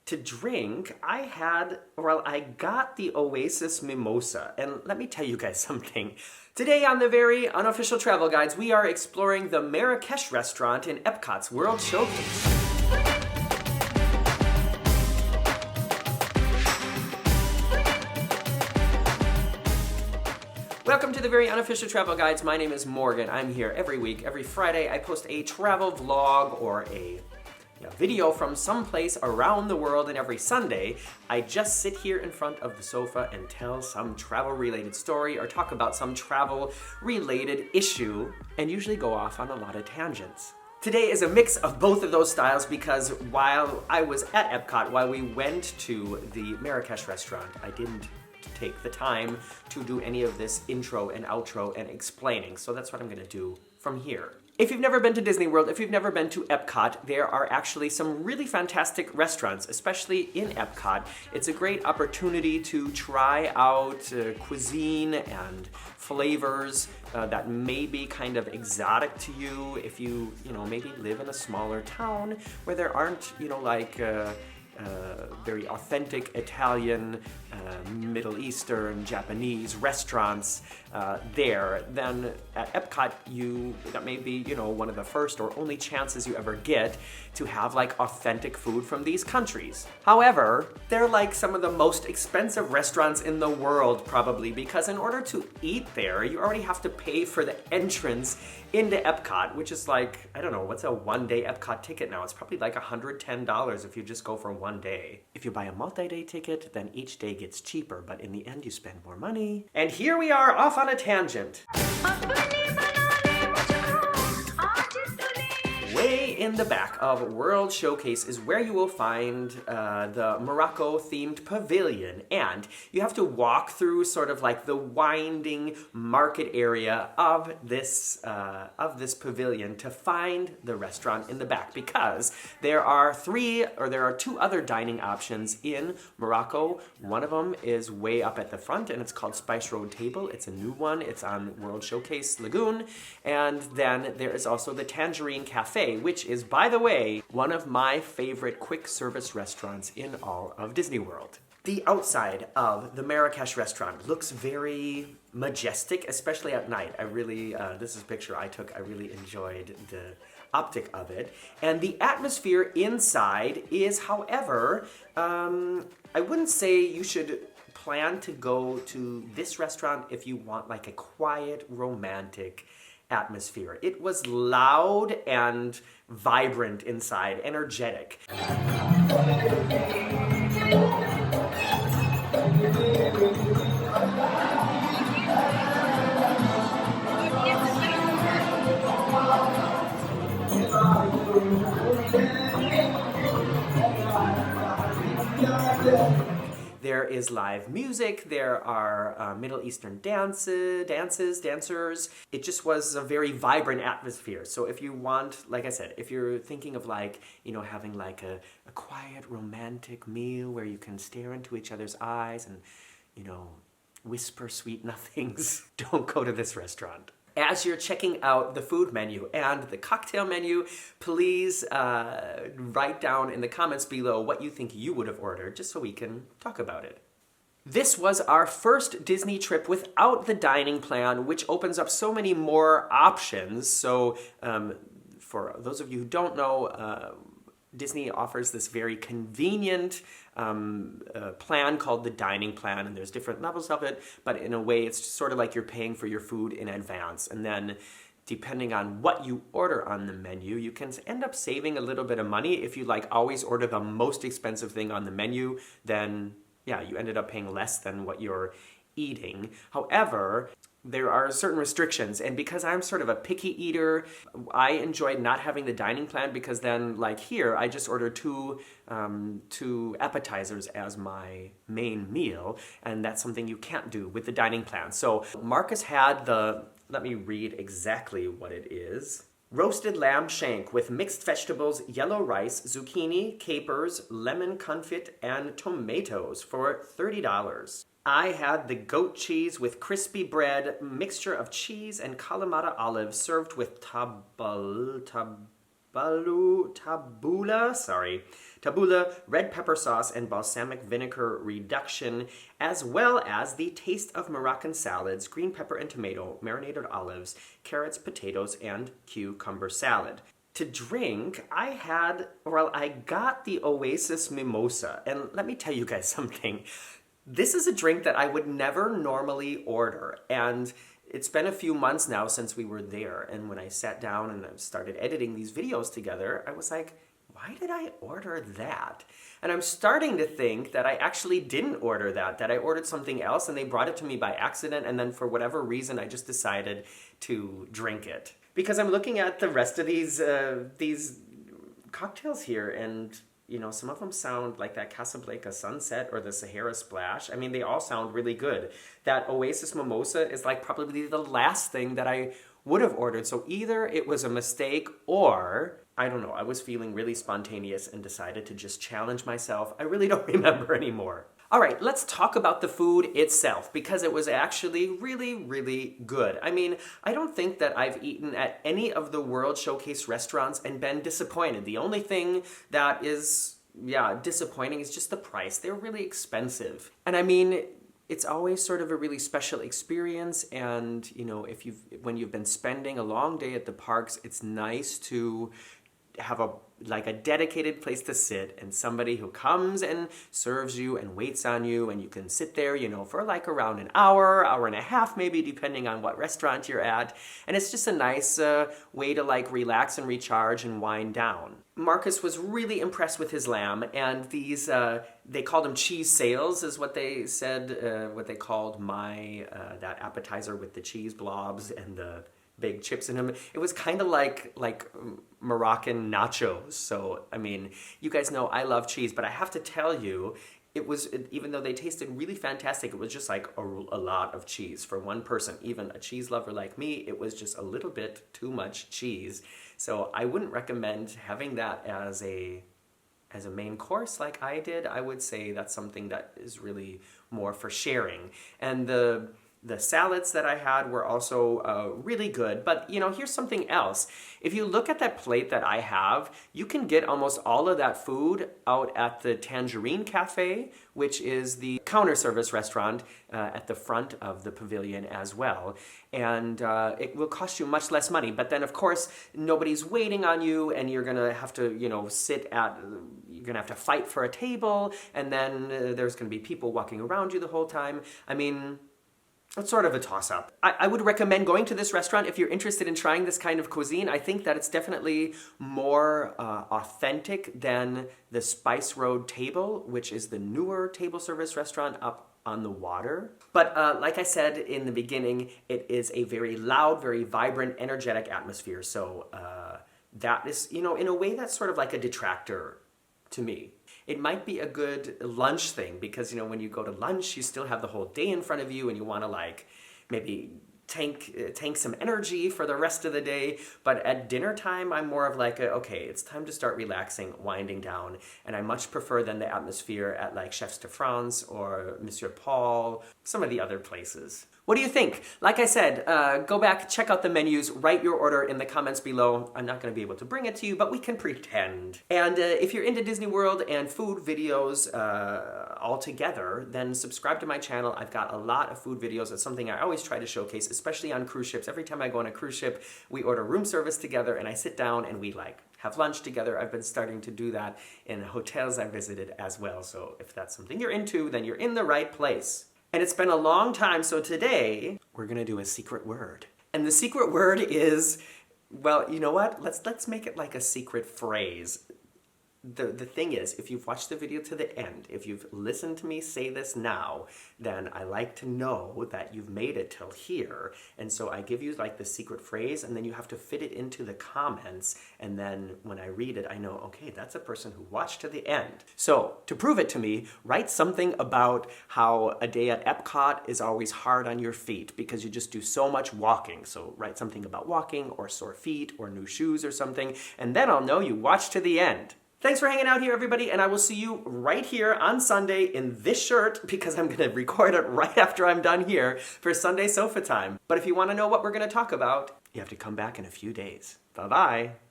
To drink, I got the Oasis Mimosa. And let me tell you guys something. Today on the very unofficial travel guides, we are exploring the Marrakesh restaurant in EPCOT's World Showcase. Welcome to the very unofficial travel guides. My name is Morgan. I'm here every week. Every Friday, I post a travel vlog or a video from someplace around the world, and every Sunday, I just sit here in front of the sofa and tell some travel-related story or talk about some travel-related issue, and usually go off on a lot of tangents. Today is a mix of both of those styles because while I was at EPCOT, while we went to the Marrakesh restaurant, I didn't take the time to do any of this intro and outro and explaining, so that's what I'm gonna do from here. If you've never been to Disney World, if you've never been to EPCOT, there are actually some really fantastic restaurants, especially in EPCOT. It's a great opportunity to try out cuisine and flavors that may be kind of exotic to you if you maybe live in a smaller town where there aren't, very authentic Italian, Middle Eastern, Japanese restaurants there. Then at EPCOT, that may be, one of the first or only chances you ever get to have like authentic food from these countries. However, they're like some of the most expensive restaurants in the world probably, because in order to eat there, you already have to pay for the entrance into EPCOT, which is like, I don't know, what's a one-day EPCOT ticket now? It's probably like $110 if you just go for one day. If you buy a multi-day ticket, then each day gets cheaper, but in the end you spend more money. And here we are off on a tangent. Way in the back of World Showcase is where you will find the Morocco-themed pavilion, and you have to walk through sort of like the winding market area of this pavilion to find the restaurant in the back, because there are two other dining options in Morocco. One of them is way up at the front, and it's called Spice Road Table. It's a new one. It's on World Showcase Lagoon, and then there is also the Tangerine Cafe, which is, by the way, one of my favorite quick service restaurants in all of Disney World. The outside of the Marrakesh restaurant looks very majestic, especially at night. This is a picture I took. I really enjoyed the optic of it. And the atmosphere inside is, however, I wouldn't say you should plan to go to this restaurant if you want like a quiet, romantic atmosphere. It was loud and vibrant inside, energetic. There is live music, there are Middle Eastern dancers. It just was a very vibrant atmosphere. So if you want, like I said, if you're thinking of like, having like a quiet romantic meal where you can stare into each other's eyes and, whisper sweet nothings, don't go to this restaurant. As you're checking out the food menu and the cocktail menu, please write down in the comments below what you think you would have ordered, just so we can talk about it. This was our first Disney trip without the dining plan, which opens up so many more options. So for those of you who don't know, Disney offers this very convenient plan called the dining plan, and there's different levels of it, but in a way it's sort of like you're paying for your food in advance, and then depending on what you order on the menu, you can end up saving a little bit of money. If you always order the most expensive thing on the menu, then yeah, you ended up paying less than what you're eating. However, there are certain restrictions, and because I'm sort of a picky eater, I enjoyed not having the dining plan, because then, like here, I just ordered two appetizers as my main meal, and that's something you can't do with the dining plan. So Marcus had let me read exactly what it is. Roasted lamb shank with mixed vegetables, yellow rice, zucchini, capers, lemon confit, and tomatoes for $30. I had the goat cheese with crispy bread, mixture of cheese and Kalamata olives served with tabbouleh, red pepper sauce, and balsamic vinegar reduction, as well as the taste of Moroccan salads, green pepper and tomato, marinated olives, carrots, potatoes, and cucumber salad. To drink, I got the Oasis Mimosa, and let me tell you guys something. This is a drink that I would never normally order, and it's been a few months now since we were there, and when I sat down and I started editing these videos together, I was like, why did I order that? And I'm starting to think that I actually didn't order that I ordered something else and they brought it to me by accident, and then for whatever reason I just decided to drink it. Because I'm looking at the rest of these cocktails here, and some of them sound like that Casablanca Sunset or the Sahara Splash. I mean, they all sound really good. That Oasis Mimosa is like probably the last thing that I would have ordered. So either it was a mistake or, I don't know, I was feeling really spontaneous and decided to just challenge myself. I really don't remember anymore. All right, let's talk about the food itself, because it was actually really, really good. I mean, I don't think that I've eaten at any of the World Showcase restaurants and been disappointed. The only thing that is, disappointing is just the price. They're really expensive. And I mean, it's always sort of a really special experience, and when you've been spending a long day at the parks, it's nice to have a dedicated place to sit and somebody who comes and serves you and waits on you, and you can sit there, for like around an hour and a half maybe, depending on what restaurant you're at. And it's just a nice way to relax and recharge and wind down. Marcus was really impressed with his lamb, and these, they called them cheese sails is what they said, what they called that appetizer with the cheese blobs and the big chips in them. It was kind of like Moroccan nachos. So, I mean, you guys know I love cheese, but I have to tell you, even though they tasted really fantastic, it was just like a lot of cheese for one person. Even a cheese lover like me, it was just a little bit too much cheese. So I wouldn't recommend having that as a main course like I did. I would say that's something that is really more for sharing. And the salads that I had were also really good. But, here's something else. If you look at that plate that I have, you can get almost all of that food out at the Tangerine Cafe, which is the counter service restaurant at the front of the pavilion as well. And it will cost you much less money. But then, of course, nobody's waiting on you, and you're going to have to, you're going to have to fight for a table, and then there's going to be people walking around you the whole time. I mean, it's sort of a toss-up. I would recommend going to this restaurant if you're interested in trying this kind of cuisine. I think that it's definitely more authentic than the Spice Road Table, which is the newer table service restaurant up on the water. But like I said in the beginning, it is a very loud, very vibrant, energetic atmosphere. So that is, in a way, that's sort of like a detractor to me. It might be a good lunch thing because, when you go to lunch, you still have the whole day in front of you and you want to maybe tank some energy for the rest of the day. But at dinner time, I'm more of okay, it's time to start relaxing, winding down. And I much prefer than the atmosphere at Chefs de France or Monsieur Paul, some of the other places. What do you think? Like I said, go back, check out the menus, write your order in the comments below. I'm not going to be able to bring it to you, but we can pretend. And if you're into Disney World and food videos all together, then subscribe to my channel. I've got a lot of food videos. It's something I always try to showcase, especially on cruise ships. Every time I go on a cruise ship, we order room service together, and I sit down and we have lunch together. I've been starting to do that in hotels I visited as well. So if that's something you're into, then you're in the right place. And it's been a long time, so today we're gonna do a secret word. And the secret word is, well, you know what? Let's make it like a secret phrase. The thing is, if you've watched the video to the end, if you've listened to me say this now, then I like to know that you've made it till here. And so I give you the secret phrase, and then you have to fit it into the comments. And then when I read it, I know, okay, that's a person who watched to the end. So to prove it to me, write something about how a day at EPCOT is always hard on your feet because you just do so much walking. So write something about walking or sore feet or new shoes or something, and then I'll know you watched to the end. Thanks for hanging out here, everybody, and I will see you right here on Sunday in this shirt because I'm going to record it right after I'm done here for Sunday Sofa Time. But if you want to know what we're going to talk about, you have to come back in a few days. Bye-bye.